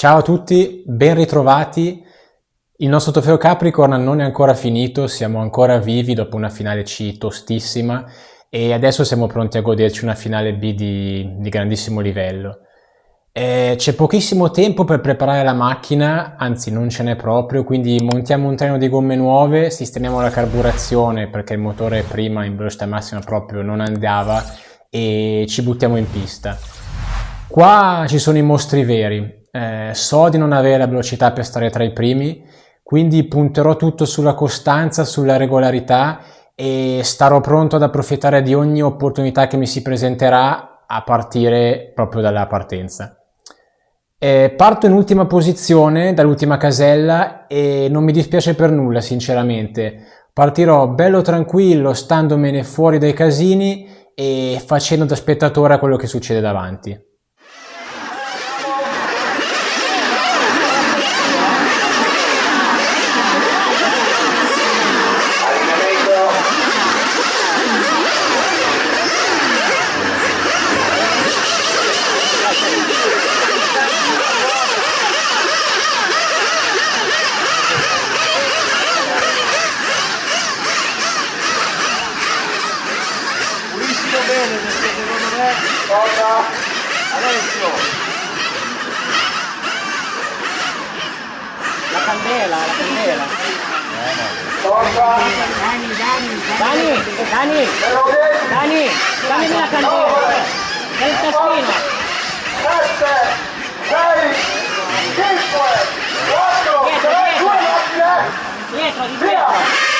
Ciao a tutti, ben ritrovati. Il nostro trofeo Capricorn non è ancora finito, siamo ancora vivi dopo una finale C tostissima e adesso siamo pronti a goderci una finale B di grandissimo livello. C'è pochissimo tempo per preparare la macchina, anzi non ce n'è proprio, quindi montiamo un treno di gomme nuove, sistemiamo la carburazione perché il motore prima in velocità massima proprio non andava e ci buttiamo in pista. Qua ci sono i mostri veri. So di non avere la velocità per stare tra i primi, quindi punterò tutto sulla costanza, sulla regolarità e starò pronto ad approfittare di ogni opportunità che mi si presenterà a partire proprio dalla partenza. Parto in ultima posizione, dall'ultima casella, e non mi dispiace per nulla, sinceramente. Partirò bello tranquillo, standomene fuori dai casini e facendo da spettatore a quello che succede davanti. Puliscilo bene perché secondo me cosa? Alessio, la candela. Cosa? Dammi la candela del tastino. 7, 6, 5, 4, 3, 2 macchine. Dietro, di dietro.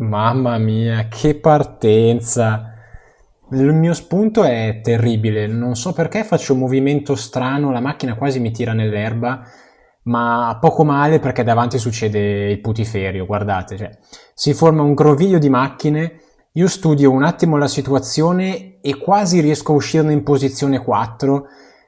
Mamma mia, che partenza! Il mio spunto è terribile, non so perché faccio un movimento strano, la macchina quasi mi tira nell'erba, ma poco male perché davanti succede il putiferio, guardate, cioè, si forma un groviglio di macchine, io studio un attimo la situazione e quasi riesco a uscirne in posizione 4,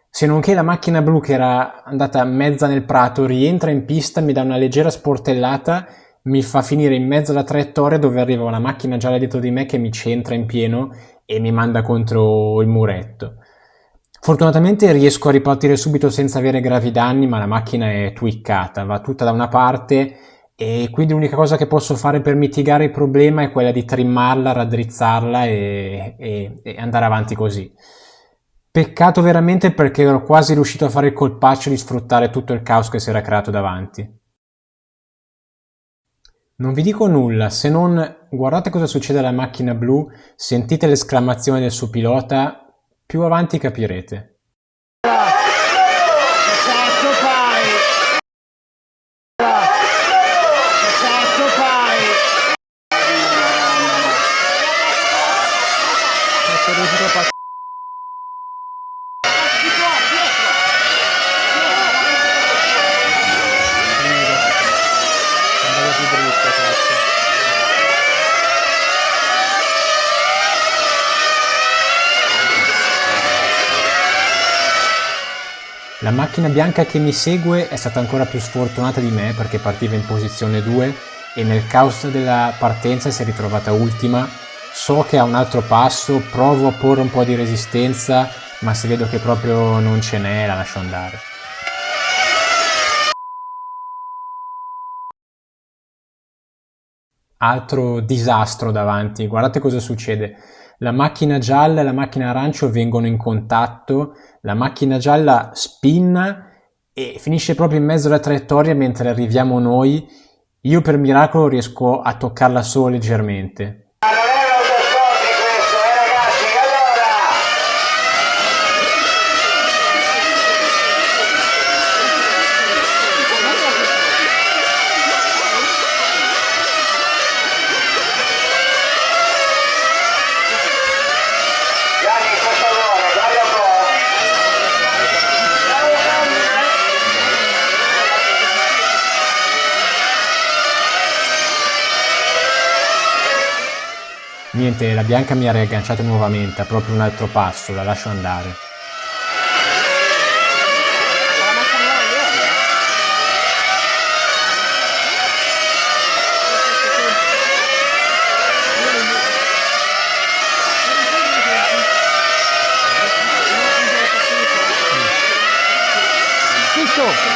se non che la macchina blu che era andata mezza nel prato rientra in pista, mi dà una leggera sportellata, mi fa finire in mezzo alla traiettoria dove arriva una macchina gialla dietro di me che mi centra in pieno e mi manda contro il muretto. Fortunatamente riesco a ripartire subito senza avere gravi danni, ma la macchina è twiccata, va tutta da una parte e quindi l'unica cosa che posso fare per mitigare il problema è quella di trimmarla, raddrizzarla e andare avanti così. Peccato veramente perché ero quasi riuscito a fare il colpaccio di sfruttare tutto il caos che si era creato davanti. Non vi dico nulla, se non guardate cosa succede alla macchina blu, sentite l'esclamazione del suo pilota, più avanti capirete. La macchina bianca che mi segue è stata ancora più sfortunata di me perché partiva in posizione 2 e nel caos della partenza si è ritrovata ultima. So che ha un altro passo, provo a porre un po' di resistenza, ma se vedo che proprio non ce n'è, la lascio andare. Altro disastro davanti, guardate cosa succede. La macchina gialla e la macchina arancio vengono in contatto, la macchina gialla spinna e finisce proprio in mezzo alla traiettoria mentre arriviamo noi. Io per miracolo riesco a toccarla solo leggermente. Non è un autoscontri questo, ragazzi, allora! Gianni, per favore, guarda un po'. Niente, la bianca mi ha riagganciato nuovamente, ha proprio un altro passo, la lascio andare. Fisso!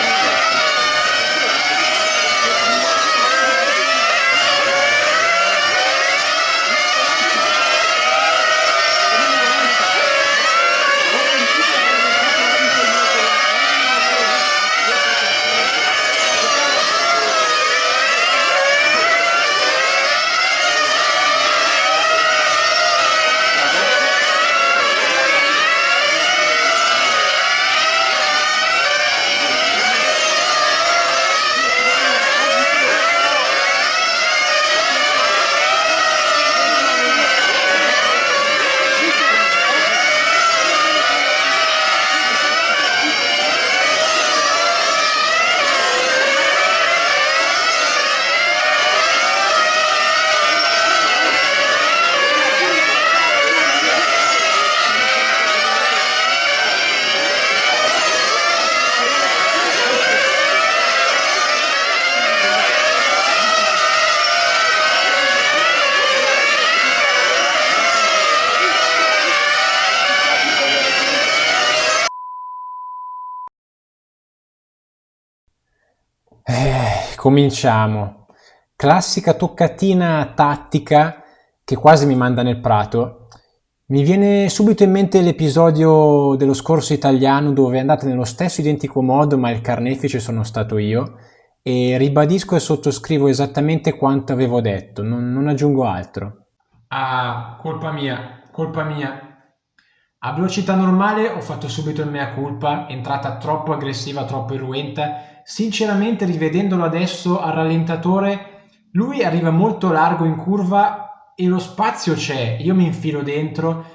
Cominciamo. Classica toccatina tattica che quasi mi manda nel prato. Mi viene subito in mente l'episodio dello scorso italiano dove è andata nello stesso identico modo ma il carnefice sono stato io e ribadisco e sottoscrivo esattamente quanto avevo detto, non aggiungo altro. Ah, colpa mia, colpa mia. A velocità normale ho fatto subito il mea culpa, entrata troppo aggressiva, troppo irruenta. Sinceramente, rivedendolo adesso al rallentatore, lui arriva molto largo in curva e lo spazio c'è. Io mi infilo dentro.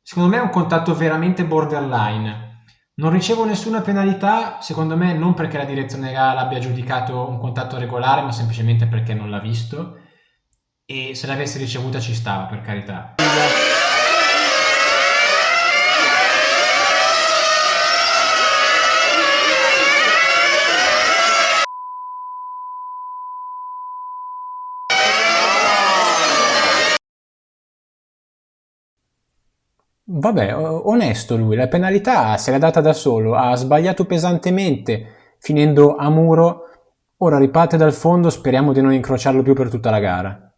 Secondo me è un contatto veramente borderline. Non ricevo nessuna penalità, secondo me non perché la direzione gara abbia giudicato un contatto regolare, ma semplicemente perché non l'ha visto. E se l'avessi ricevuta ci stava, per carità. Vabbè, onesto lui, la penalità se l'è data da solo, ha sbagliato pesantemente, finendo a muro, ora riparte dal fondo, speriamo di non incrociarlo più per tutta la gara.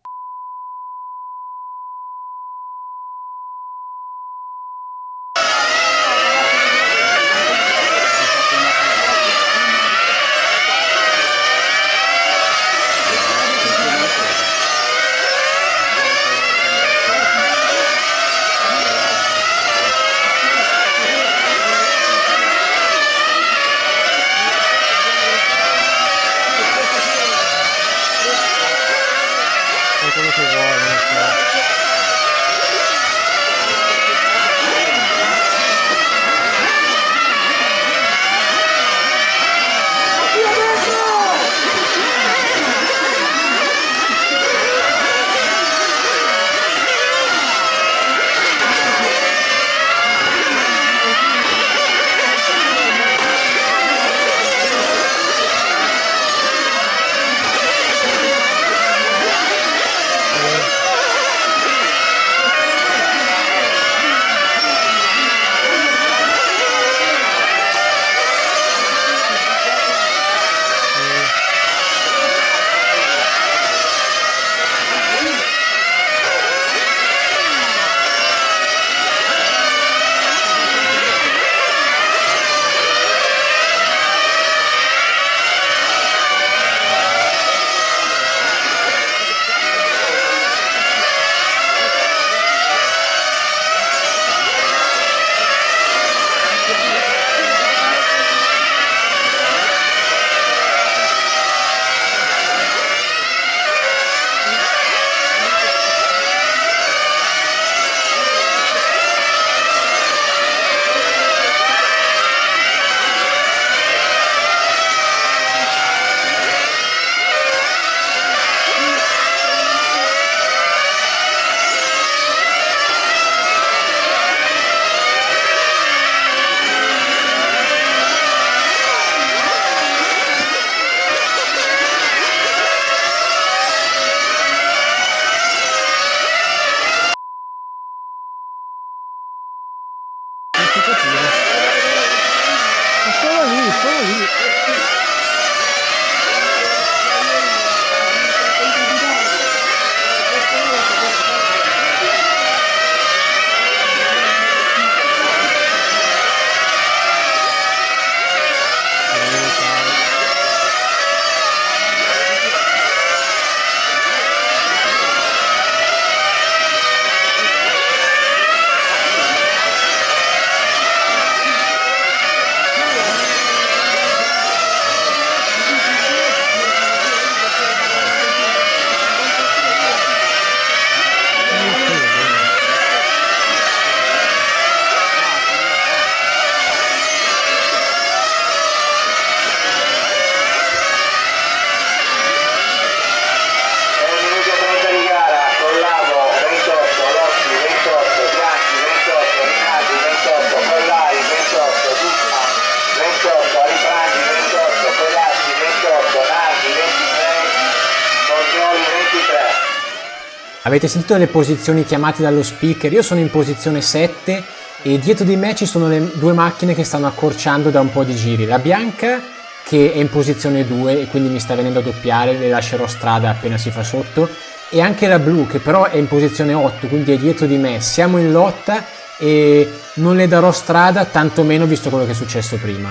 Avete sentito le posizioni chiamate dallo speaker? Io sono in posizione 7 e dietro di me ci sono le due macchine che stanno accorciando da un po' di giri. La bianca che è in posizione 2 e quindi mi sta venendo a doppiare, le lascerò strada appena si fa sotto, e anche la blu che però è in posizione 8, quindi è dietro di me. Siamo in lotta e non le darò strada, tantomeno visto quello che è successo prima.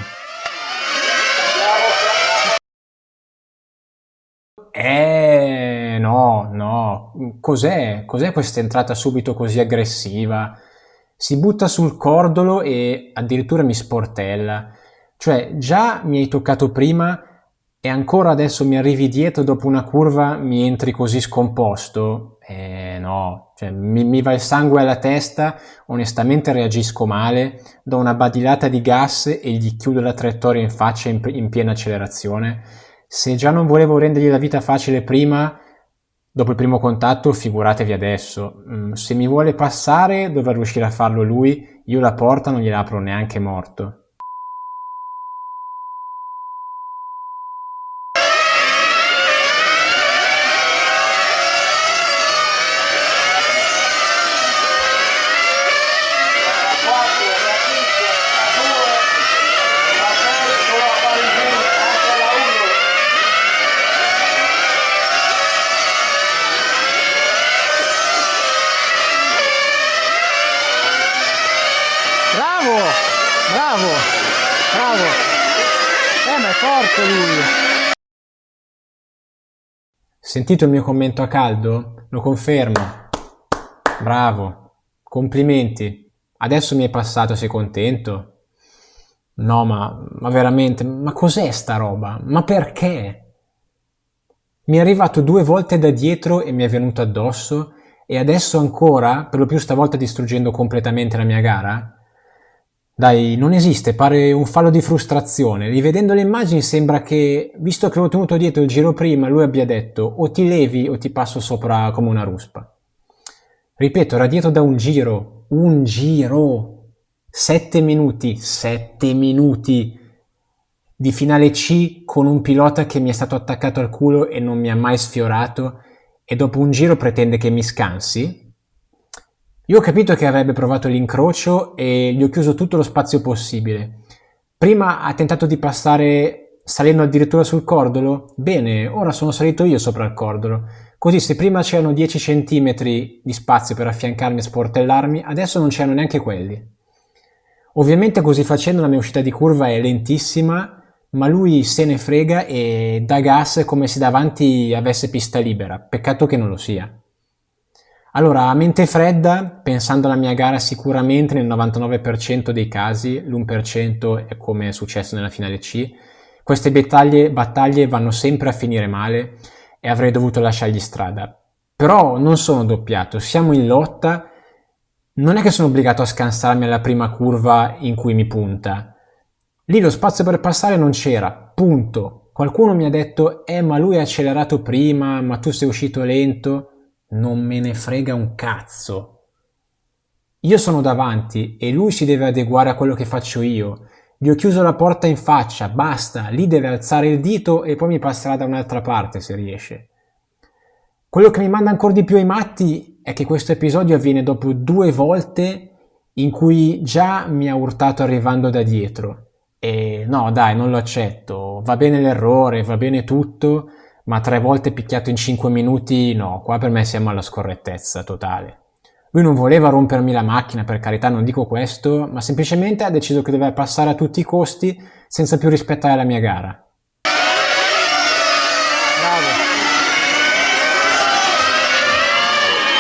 No, cos'è questa entrata subito così aggressiva? Si butta sul cordolo e addirittura mi sportella. Cioè, già mi hai toccato prima e ancora adesso mi arrivi dietro dopo una curva, mi entri così scomposto? No, cioè, mi va il sangue alla testa, onestamente reagisco male, do una badilata di gas e gli chiudo la traiettoria in faccia in piena accelerazione. Se già non volevo rendergli la vita facile prima, dopo il primo contatto, figuratevi adesso. Se mi vuole passare, dovrà riuscire a farlo lui, io la porta non gliela apro neanche morto. Bravo, ma è forte lui. Sentito il mio commento a caldo? Lo confermo. Bravo, complimenti. Adesso mi è passato, sei contento? No, ma veramente, ma cos'è sta roba? Ma perché? Mi è arrivato 2 volte da dietro e mi è venuto addosso, e adesso ancora, per lo più stavolta distruggendo completamente la mia gara? Dai, non esiste, pare un fallo di frustrazione. Rivedendo le immagini sembra che, visto che l'ho tenuto dietro il giro prima, lui abbia detto o ti levi o ti passo sopra come una ruspa. Ripeto, era dietro da un giro. 7 minuti di finale C con un pilota che mi è stato attaccato al culo e non mi ha mai sfiorato, e dopo un giro pretende che mi scansi? Io ho capito che avrebbe provato l'incrocio e gli ho chiuso tutto lo spazio possibile. Prima ha tentato di passare salendo addirittura sul cordolo? Bene, ora sono salito io sopra il cordolo. Così se prima c'erano 10 cm di spazio per affiancarmi e sportellarmi, adesso non c'erano neanche quelli. Ovviamente così facendo la mia uscita di curva è lentissima, ma lui se ne frega e dà gas come se davanti avesse pista libera. Peccato che non lo sia. Allora, a mente fredda, pensando alla mia gara, sicuramente nel 99% dei casi, l'1% è come è successo nella finale C, queste battaglie vanno sempre a finire male e avrei dovuto lasciargli strada. Però non sono doppiato, siamo in lotta, non è che sono obbligato a scansarmi alla prima curva in cui mi punta. Lì lo spazio per passare non c'era, punto. Qualcuno mi ha detto, ma lui ha accelerato prima, ma tu sei uscito lento. Non me ne frega un cazzo. Io sono davanti e lui si deve adeguare a quello che faccio io. Gli ho chiuso la porta in faccia, basta, lì deve alzare il dito e poi mi passerà da un'altra parte se riesce. Quello che mi manda ancora di più ai matti è che questo episodio avviene dopo 2 volte in cui già mi ha urtato arrivando da dietro. E no, dai, non lo accetto. Va bene l'errore, va bene tutto, ma 3 volte picchiato in 5 minuti, no, qua per me siamo alla scorrettezza totale. Lui non voleva rompermi la macchina, per carità, non dico questo, ma semplicemente ha deciso che doveva passare a tutti i costi senza più rispettare la mia gara. Bravo.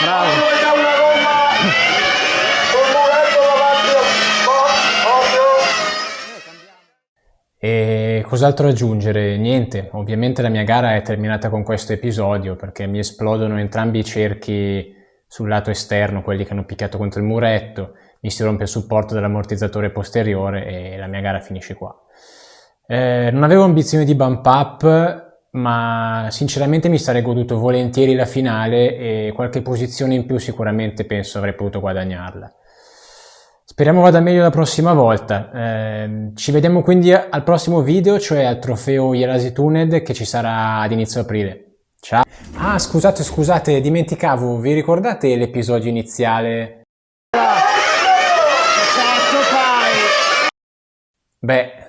Bravo. Una gomma con muretto davanti. E cos'altro aggiungere? Niente, ovviamente la mia gara è terminata con questo episodio perché mi esplodono entrambi i cerchi sul lato esterno, quelli che hanno picchiato contro il muretto, mi si rompe il supporto dell'ammortizzatore posteriore e la mia gara finisce qua. Non avevo ambizioni di bump up, ma sinceramente mi sarei goduto volentieri la finale e qualche posizione in più sicuramente penso avrei potuto guadagnarla. Speriamo vada meglio la prossima volta. Ci vediamo quindi al prossimo video, cioè al trofeo Jelasi Tuned che ci sarà ad inizio aprile. Ciao! Ah, scusate, dimenticavo, vi ricordate l'episodio iniziale? Che cazzo fai? Beh,